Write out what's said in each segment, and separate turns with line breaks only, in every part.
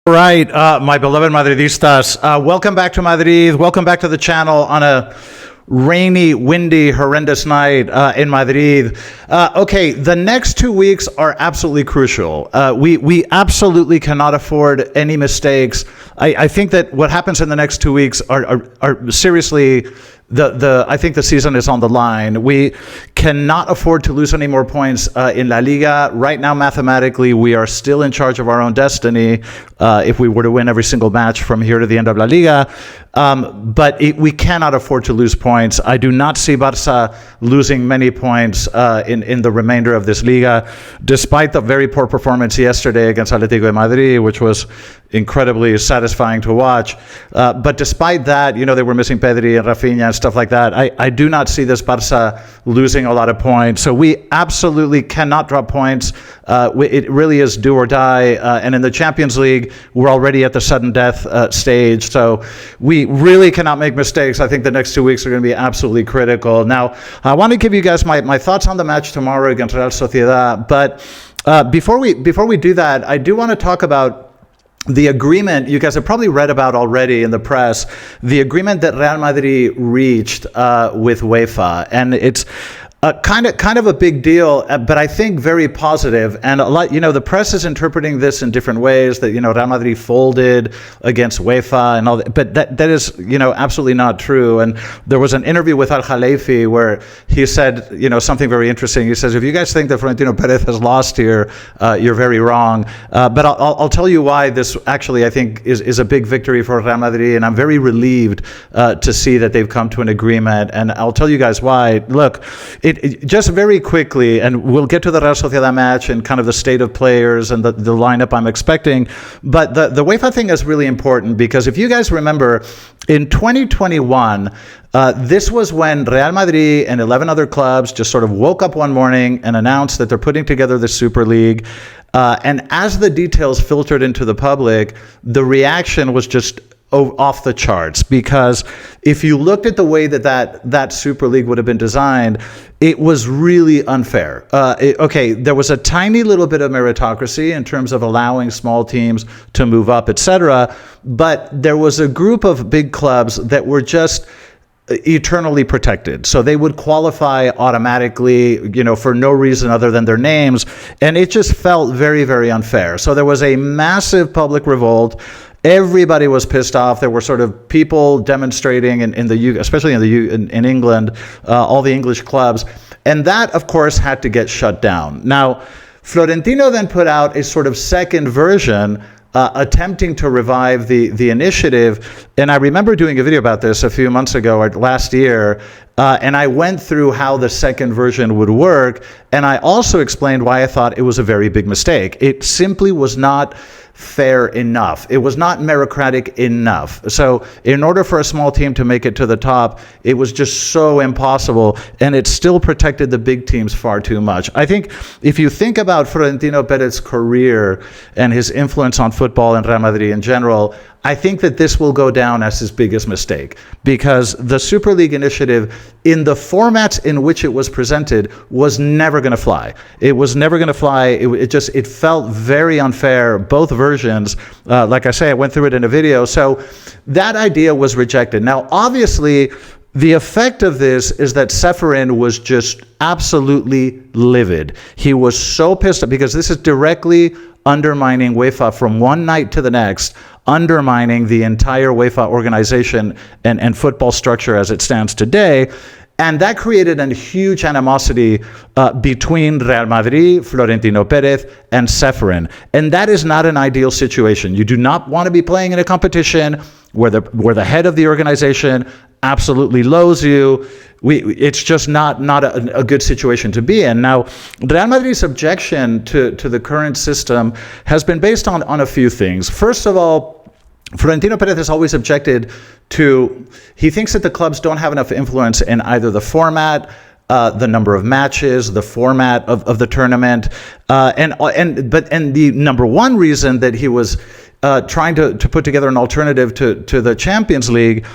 Right, my beloved Madridistas, welcome back to Madrid. Welcome back to the channel on a rainy, windy, horrendous night in Madrid. Okay, the next 2 weeks are absolutely crucial. We absolutely cannot afford any mistakes. I think that what happens in the next 2 weeks are seriously. I think the season is on the line. We cannot afford to lose any more points in La Liga. Right now, mathematically, we are still in charge of our own destiny if we were to win every single match from here to the end of La Liga. But we cannot afford to lose points. I do not see Barça losing many points in the remainder of this Liga, despite the very poor performance yesterday against Atlético de Madrid, which was incredibly satisfying to watch. But despite that, they were missing Pedri and Rafinha and stuff like that. I do not see this Barça losing a lot of points. So we absolutely cannot drop points. It really is do or die. And in the Champions League, we're already at the sudden death stage. So we really cannot make mistakes. I think the next 2 weeks are going to be absolutely critical. Now, I want to give you guys my thoughts on the match tomorrow against Real Sociedad. But before we do that, I do want to talk about the agreement you guys have probably read about already in the press, the agreement that Real Madrid reached with UEFA. And it's kind of a big deal, but I think very positive. And a lot, the press is interpreting this in different ways. That Real Madrid folded against UEFA and all that, but that is absolutely not true. And there was an interview with Al Khalifi where he said something very interesting. He says, if you guys think that Florentino Perez has lost here, you're very wrong. But I'll tell you why this actually I think is a big victory for Real Madrid, and I'm very relieved to see that they've come to an agreement. And I'll tell you guys why. Look. Just very quickly, and we'll get to the Real Sociedad match and kind of the state of players and the lineup I'm expecting, but the UEFA thing is really important because if you guys remember, in 2021, this was when Real Madrid and 11 other clubs just sort of woke up one morning and announced that they're putting together the Super League. And as the details filtered into the public, the reaction was just off the charts, because if you looked at the way that Super League would have been designed, it was really unfair. There was a tiny little bit of meritocracy in terms of allowing small teams to move up, etc. But there was a group of big clubs that were just eternally protected. So they would qualify automatically, for no reason other than their names. And it just felt very, very unfair. So there was a massive public revolt. Everybody was pissed off. There were sort of people demonstrating in the especially in England, all the English clubs, and that of course had to get shut down. Now, Florentino then put out a sort of second version, attempting to revive the initiative. And I remember doing a video about this a few months ago or last year, and I went through how the second version would work, and I also explained why I thought it was a very big mistake. It simply was not fair enough. It was not meritocratic enough. So in order for a small team to make it to the top, it was just so impossible, and it still protected the big teams far too much. I think if you think about Florentino Perez's career and his influence on football and Real Madrid in general, I think that this will go down as his biggest mistake, because the Super League initiative in the formats in which it was presented was never going to fly. It was never going to fly. It felt very unfair, both versions. Like I say, I went through it in a video. So that idea was rejected. Now, obviously, the effect of this is that Ceferin was just absolutely livid. He was so pissed off because this is directly undermining UEFA from one night to the next, undermining the entire UEFA organization and football structure as it stands today. And that created a huge animosity between Real Madrid, Florentino Perez, and Ceferin. And that is not an ideal situation. You do not want to be playing in a competition where the head of the organization absolutely loathes you. It's just not a good situation to be in. Now, Real Madrid's objection to the current system has been based on a few things. First of all, Florentino Perez has always objected to, he thinks that the clubs don't have enough influence in either the format, the number of matches, the format of the tournament, and the number one reason that he was trying to put together an alternative to the Champions League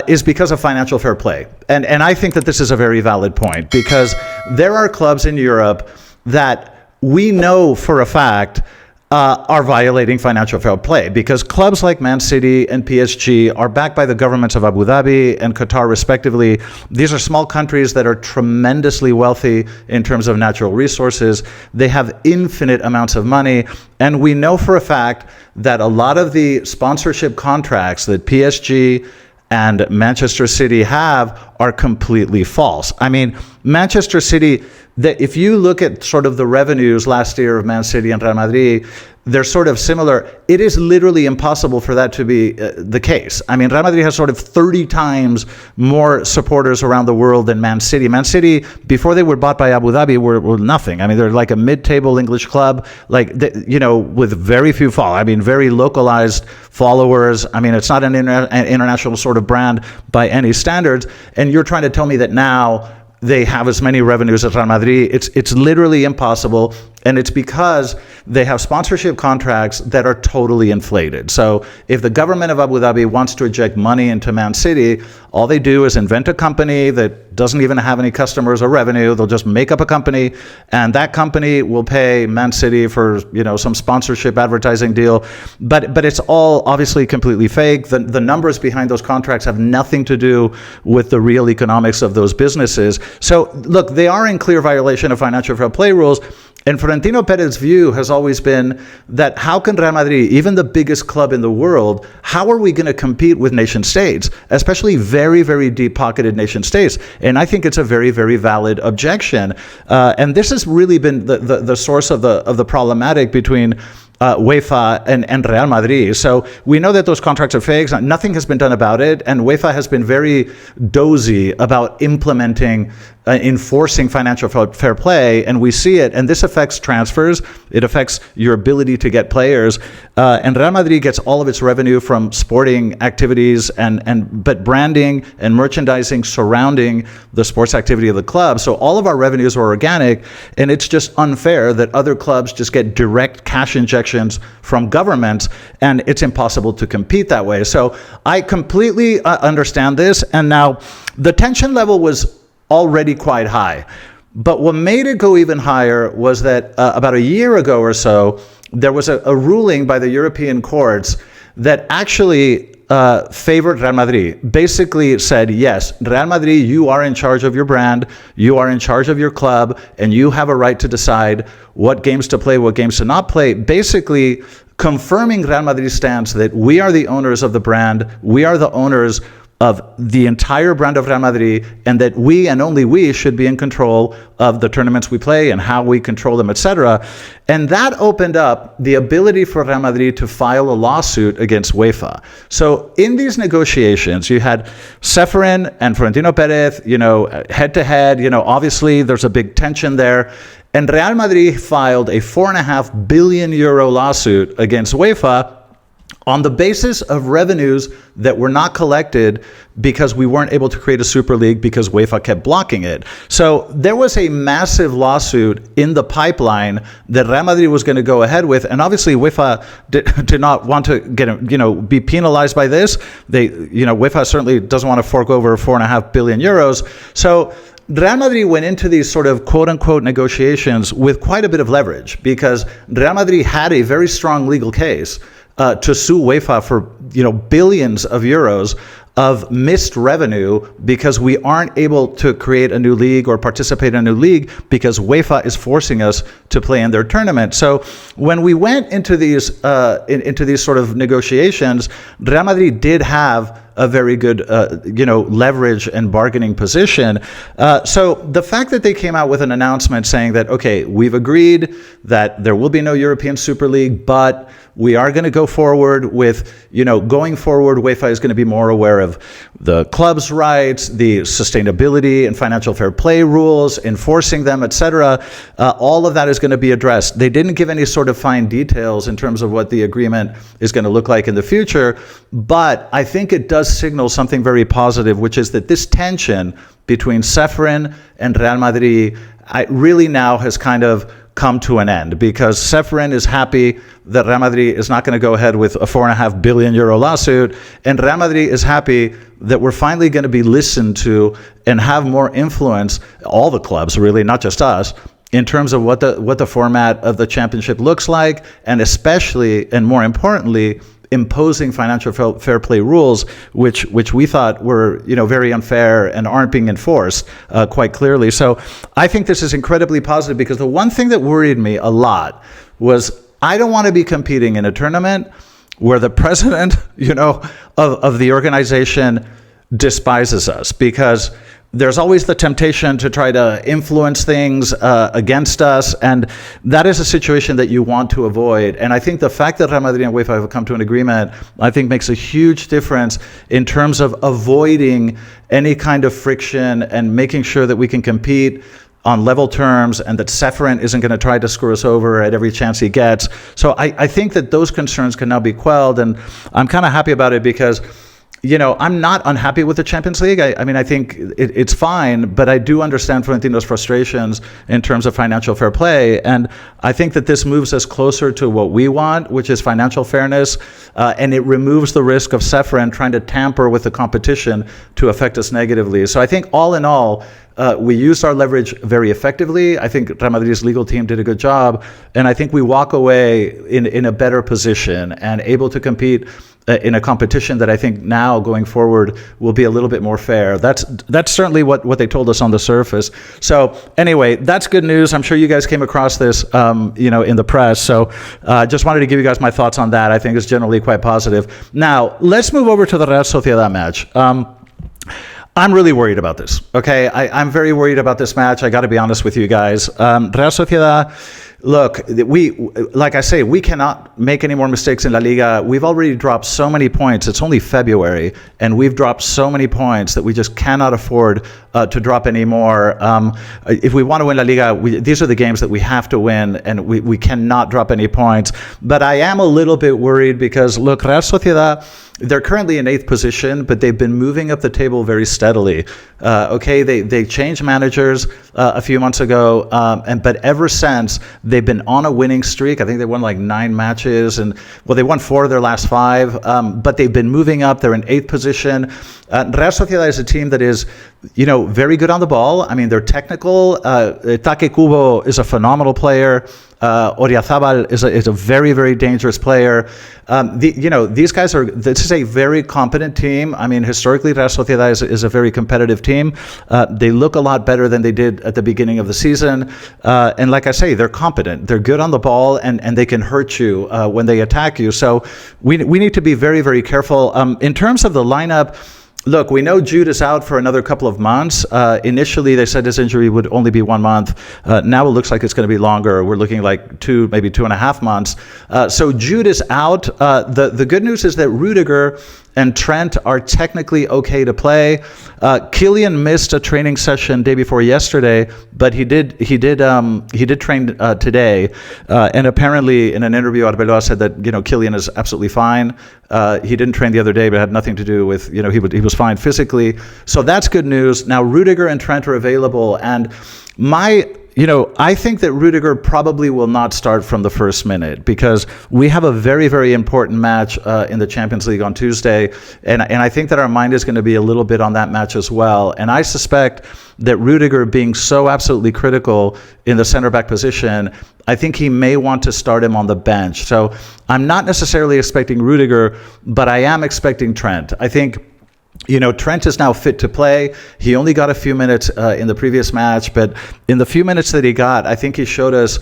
is because of financial fair play. And I think that this is a very valid point, because there are clubs in Europe that we know for a fact are violating financial fair play, because clubs like Man City and PSG are backed by the governments of Abu Dhabi and Qatar, respectively. These are small countries that are tremendously wealthy in terms of natural resources. They have infinite amounts of money. And we know for a fact that a lot of the sponsorship contracts that PSG and Manchester City have are completely false. I mean, Manchester City, if you look at sort of the revenues last year of Man City and Real Madrid, they're sort of similar. It is literally impossible for that to be the case. I mean, Real Madrid has sort of 30 times more supporters around the world than Man City. Man City, before they were bought by Abu Dhabi, were nothing. I mean, they're like a mid-table English club, like, with very few very localized followers. I mean, it's not an international sort of brand by any standards. And you're trying to tell me that now they have as many revenues as Real Madrid. It's literally impossible. And it's because they have sponsorship contracts that are totally inflated. So if the government of Abu Dhabi wants to inject money into Man City, all they do is invent a company that doesn't even have any customers or revenue. They'll just make up a company, and that company will pay Man City for, some sponsorship advertising deal. But it's all obviously completely fake. The numbers behind those contracts have nothing to do with the real economics of those businesses. So look, they are in clear violation of financial fair play rules. And Florentino Perez's view has always been that how can Real Madrid, even the biggest club in the world, how are we going to compete with nation states, especially very, very deep-pocketed nation states? And I think it's a very, very valid objection. And this has really been the source of the problematic between UEFA and Real Madrid. So we know that those contracts are fake. Nothing has been done about it. And UEFA has been very dozy about enforcing financial fair play. And we see it. And this affects transfers. It affects your ability to get players. And Real Madrid gets all of its revenue from sporting activities but branding and merchandising surrounding the sports activity of the club. So all of our revenues are organic. And it's just unfair that other clubs just get direct cash injections from governments, and it's impossible to compete that way. So I completely understand this, and now the tension level was already quite high. But what made it go even higher was that about a year ago or so, there was a ruling by the European courts that actually favored Real Madrid. Basically said, yes, Real Madrid, you are in charge of your brand, you are in charge of your club, and you have a right to decide what games to play, what games to not play. Basically confirming Real Madrid's stance that we are the owners of the brand, we are the owners of the entire brand of Real Madrid, and that we and only we should be in control of the tournaments we play and how we control them, etc. And that opened up the ability for Real Madrid to file a lawsuit against UEFA. So in these negotiations, you had Ceferin and Florentino Perez, head to head. Obviously there's a big tension there. And Real Madrid filed a €4.5 billion lawsuit against UEFA on the basis of revenues that were not collected because we weren't able to create a Super League because UEFA kept blocking it. So there was a massive lawsuit in the pipeline that Real Madrid was going to go ahead with, and obviously UEFA did not want to be penalized by this. UEFA certainly doesn't want to fork over €4.5 billion. So Real Madrid went into these sort of quote-unquote negotiations with quite a bit of leverage because Real Madrid had a very strong legal case to sue UEFA for billions of euros of missed revenue because we aren't able to create a new league or participate in a new league because UEFA is forcing us to play in their tournament. So when we went into these sort of negotiations, Real Madrid did have a very good leverage and bargaining position. So the fact that they came out with an announcement saying that, okay, we've agreed that there will be no European Super League, but we are going to go forward with, going forward, UEFA is going to be more aware of the club's rights, the sustainability and financial fair play rules, enforcing them, etc. All of that is going to be addressed. They didn't give any sort of fine details in terms of what the agreement is going to look like in the future, but I think it does signal something very positive, which is that this tension between Ceferin and Real Madrid really now has kind of come to an end because Ceferin is happy that Real Madrid is not going to go ahead with a €4.5 billion lawsuit, and Real Madrid is happy that we're finally going to be listened to and have more influence, all the clubs really, not just us, in terms of what the format of the championship looks like, and especially, and more importantly, imposing financial fair play rules, which we thought were very unfair and aren't being enforced quite clearly. So I think this is incredibly positive, because the one thing that worried me a lot was I don't want to be competing in a tournament where the president, of the organization despises us, because there's always the temptation to try to influence things against us, and that is a situation that you want to avoid. And I think the fact that Real Madrid and UEFA have come to an agreement, I think makes a huge difference in terms of avoiding any kind of friction and making sure that we can compete on level terms, and that Seferin isn't going to try to screw us over at every chance he gets. So I think that those concerns can now be quelled, and I'm kind of happy about it, because I'm not unhappy with the Champions League. I think it's fine, but I do understand Florentino's frustrations in terms of financial fair play. And I think that this moves us closer to what we want, which is financial fairness. And it removes the risk of Seferin trying to tamper with the competition to affect us negatively. So I think all in all, we used our leverage very effectively. I think Real Madrid's legal team did a good job. And I think we walk away in a better position and able to compete in a competition that I think now going forward will be a little bit more fair. That's certainly what they told us on the surface. So anyway, that's good news. I'm sure you guys came across this, in the press. So just wanted to give you guys my thoughts on that. I think it's generally quite positive. Now, let's move over to the Real Sociedad match. I'm really worried about this. Okay, I'm very worried about this match. I got to be honest with you guys. Real Sociedad, look, like I say, we cannot make any more mistakes in La Liga. We've already dropped so many points. It's only February, and we've dropped so many points that we just cannot afford to drop any more. If we want to win La Liga, these are the games that we have to win, and we cannot drop any points. But I am a little bit worried because, look, Real Sociedad, they're currently in 8th position, but they've been moving up the table very steadily. They changed managers a few months ago, but ever since they've been on a winning streak. I think they won like 9 matches, and they won 4 of their last 5. But they've been moving up. They're in 8th position. Real Sociedad is a team that is, very good on the ball. I mean, they're technical. Take Kubo is a phenomenal player. Oriazabal is a very, very dangerous player. These guys this is a very competent team. I mean, historically, Real Sociedad is a very competitive team. They look a lot better than they did at the beginning of the season. And like I say, they're competent. They're good on the ball, and they can hurt you when they attack you. So we need to be very, very careful. In terms of the lineup, look, we know Jude is out for another couple of months. Initially, they said his injury would only be 1 month. Now it looks like it's going to be longer. We're looking like 2, maybe 2.5 months. So Jude is out. The good news is that Rudiger and Trent are technically okay to play. Kylian missed a training session day before yesterday, but he did train today. And apparently, in an interview, Arbeloa said that Kylian is absolutely fine. He didn't train the other day, but it had nothing to do with he was fine physically. So that's good news. Now Rudiger and Trent are available, and I think that Rudiger probably will not start from the first minute, because we have a very, very important match in the Champions League on Tuesday, and I think that our mind is going to be a little bit on that match as well. And I suspect that Rudiger, being so absolutely critical in the center back position, I think he may want to start him on the bench. So I'm not necessarily expecting Rudiger, but I am expecting Trent. I think Trent is now fit to play. He only got a few minutes in the previous match, but in the few minutes that he got, I think he showed us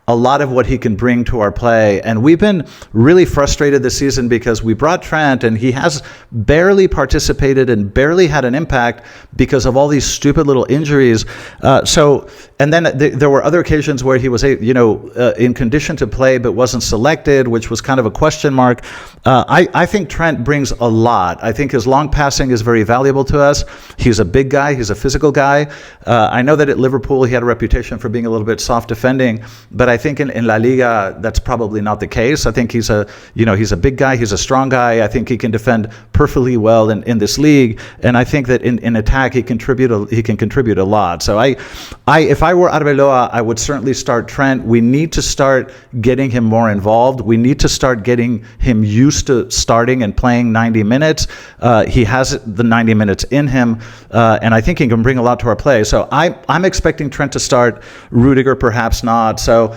a lot of what he can bring to our play. And we've been really frustrated this season because we brought Trent and he has barely participated and barely had an impact because of all these stupid little injuries. And then there were other occasions where he was, in condition to play but wasn't selected, which was kind of a question mark. I think Trent brings a lot. I think his long passing is very valuable to us. He's a big guy. He's a physical guy. I know that at Liverpool he had a reputation for being a little bit soft defending, but I think in La Liga, that's probably not the case. I think he's a big guy. He's a strong guy. I think he can defend perfectly well in this league. And I think that in attack, he can contribute a lot. So if I were Arbeloa, I would certainly start Trent. We need to start getting him more involved. We need to start getting him used to starting and playing 90 minutes. He has the 90 minutes in him, and I think he can bring a lot to our play. So I'm expecting Trent to start. Rudiger perhaps not. So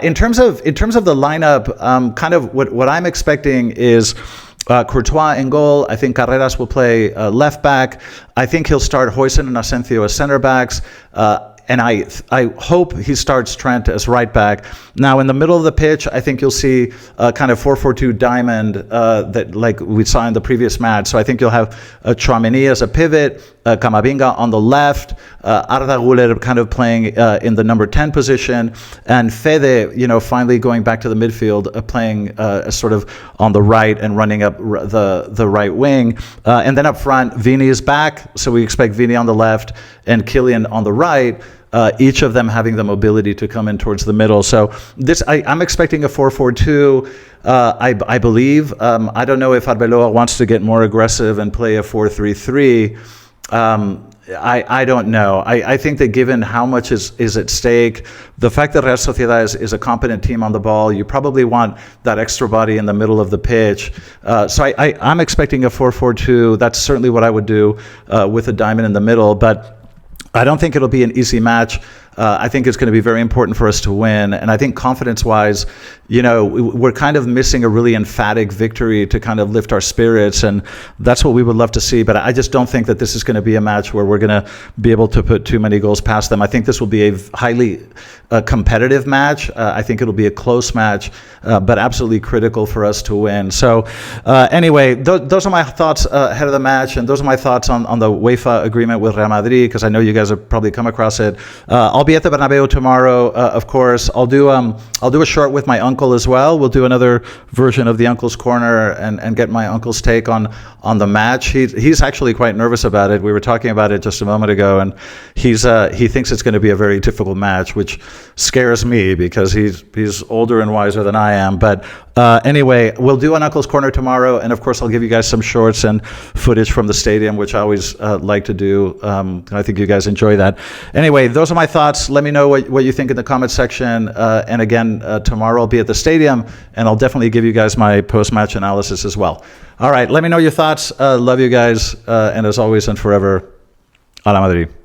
in terms of the lineup, kind of what I'm expecting is Courtois in goal. I think Carreras will play left back. I think he'll start Huijsen and Asensio as center backs. And I hope he starts Trent as right back. Now, in the middle of the pitch, I think you'll see a kind of 4-4-2 diamond that like we saw in the previous match. So I think you'll have Tchouaméni as a pivot, Camavinga on the left, Arda Güler kind of playing in the number 10 position, and Fede, finally going back to the midfield, playing sort of on the right and running up the right wing. And then up front, Vini is back, so we expect Vini on the left and Kylian on the right. Each of them having the mobility to come in towards the middle. So I'm expecting a 4-4-2. I believe. I don't know if Arbeloa wants to get more aggressive and play a 4-3-3. I don't know. I think that given how much is at stake, the fact that Real Sociedad is a competent team on the ball, you probably want that extra body in the middle of the pitch. So I'm expecting a 4-4-2. That's certainly what I would do with a diamond in the middle. But I don't think it'll be an easy match. I think it's going to be very important for us to win. And I think confidence-wise, we're kind of missing a really emphatic victory to kind of lift our spirits. And that's what we would love to see. But I just don't think that this is going to be a match where we're going to be able to put too many goals past them. I think this will be a highly competitive match. I think it'll be a close match, but absolutely critical for us to win. So anyway, those are my thoughts ahead of the match. And those are my thoughts on the UEFA agreement with Real Madrid, because I know you guys have probably come across it. I'll be at the Bernabeu tomorrow, of course. I'll do a short with my uncle as well. We'll do another version of the Uncle's Corner and get my uncle's take on the match. He's actually quite nervous about it. We were talking about it just a moment ago, and he thinks it's going to be a very difficult match, which scares me because he's older and wiser than I am. But anyway, we'll do an Uncle's Corner tomorrow, and of course I'll give you guys some shorts and footage from the stadium, which I always like to do. I think you guys enjoy that. Anyway, those are my thoughts. Let me know what you think in the comment section. And again, tomorrow I'll be at the stadium, and I'll definitely give you guys my post-match analysis as well. All right, let me know your thoughts. Love you guys. And as always and forever, a la Madrid.